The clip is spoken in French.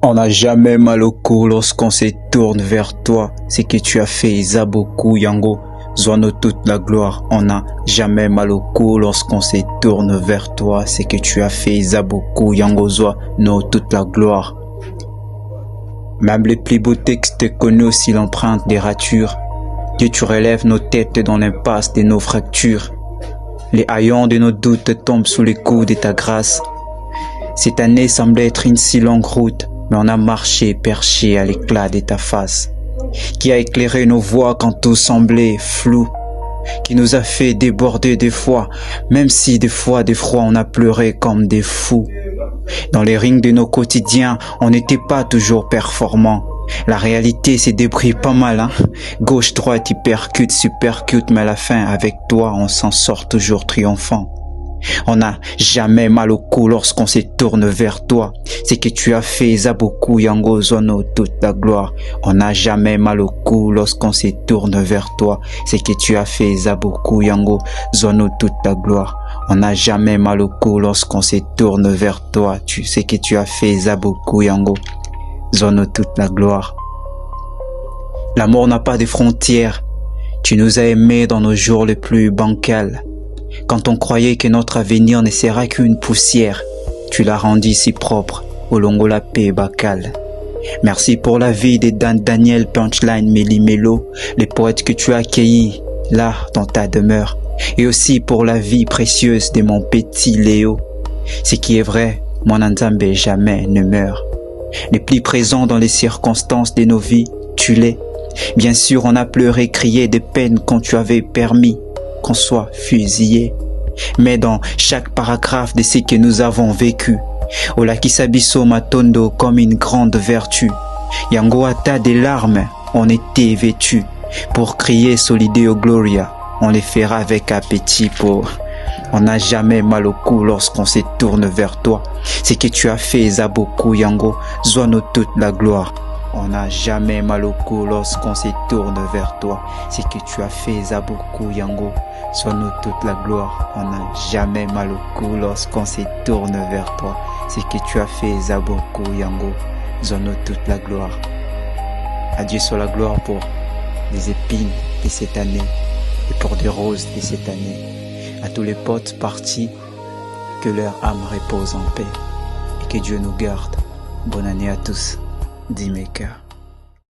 On n'a jamais mal au cou lorsqu'on se tourne vers toi. C'est que tu as fait Zaboku Yango. Zoano toute la gloire. On n'a jamais mal au cou lorsqu'on se tourne vers toi. C'est que tu as fait Zaboku Yango. Zoano toute la gloire. Même les plus beaux textes connaissent aussi l'empreinte des ratures. Dieu, tu relèves nos têtes dans l'impasse de nos fractures. Les haillons de nos doutes tombent sous les coups de ta grâce. Cette année semblait être une si longue route, mais on a marché perché à l'éclat de ta face, qui a éclairé nos voies quand tout semblait flou, qui nous a fait déborder des fois, même si des fois d'effroi on a pleuré comme des fous. Dans les rings de nos quotidiens, on n'était pas toujours performant. La réalité s'est débrouillée pas mal, hein. Gauche, droite, hypercute, supercute, mais à la fin, avec toi, on s'en sort toujours triomphant. On n'a jamais mal au cou lorsqu'on se tourne vers toi. C'est que tu as fait Zaboku Yango Zoano toute la gloire. On n'a jamais mal au cou lorsqu'on se tourne vers toi. C'est que tu as fait Zaboku Yango Zoano toute la gloire. On n'a jamais mal au cou lorsqu'on se tourne vers toi. Tu sais que tu as fait Zaboku Yango Zoano toute la gloire. L'amour n'a pas de frontières. Tu nous as aimés dans nos jours les plus bancals. Quand on croyait que notre avenir ne sera qu'une poussière, tu l'as rendu si propre, au Longola P. Bacal. Merci pour la vie de Dan Daniel, Punchline, Méli Mélo, les poètes que tu as accueillis là dans ta demeure, et aussi pour la vie précieuse de mon petit Léo. Ce qui est vrai, mon Nzambe jamais ne meurt. Les plus présents dans les circonstances de nos vies, tu l'es. Bien sûr, on a pleuré, crié de peine quand tu avais permis qu'on soit fusillé. Mais dans chaque paragraphe de ce que nous avons vécu, Olakisabiso Matondo comme une grande vertu. Yango Ata des larmes, on était vêtus. Pour crier Solideo Gloria, on les fera avec appétit pour... On n'a jamais mal au cou lorsqu'on se tourne vers toi. C'est que tu as fait Zaboku Yango, Zoano toute la gloire. On n'a jamais mal au cou lorsqu'on se tourne vers toi. C'est que tu as fait Zaboku Yango, Zoano toute la gloire. On n'a jamais mal au cou lorsqu'on se tourne vers toi. C'est que tu as fait Zaboku Yango, Zoano toute la gloire. Adieu sur la gloire pour des épines de cette année et pour des roses de cette année. À tous les potes partis, que leur âme repose en paix et que Dieu nous garde. Bonne année à tous. D-Maker.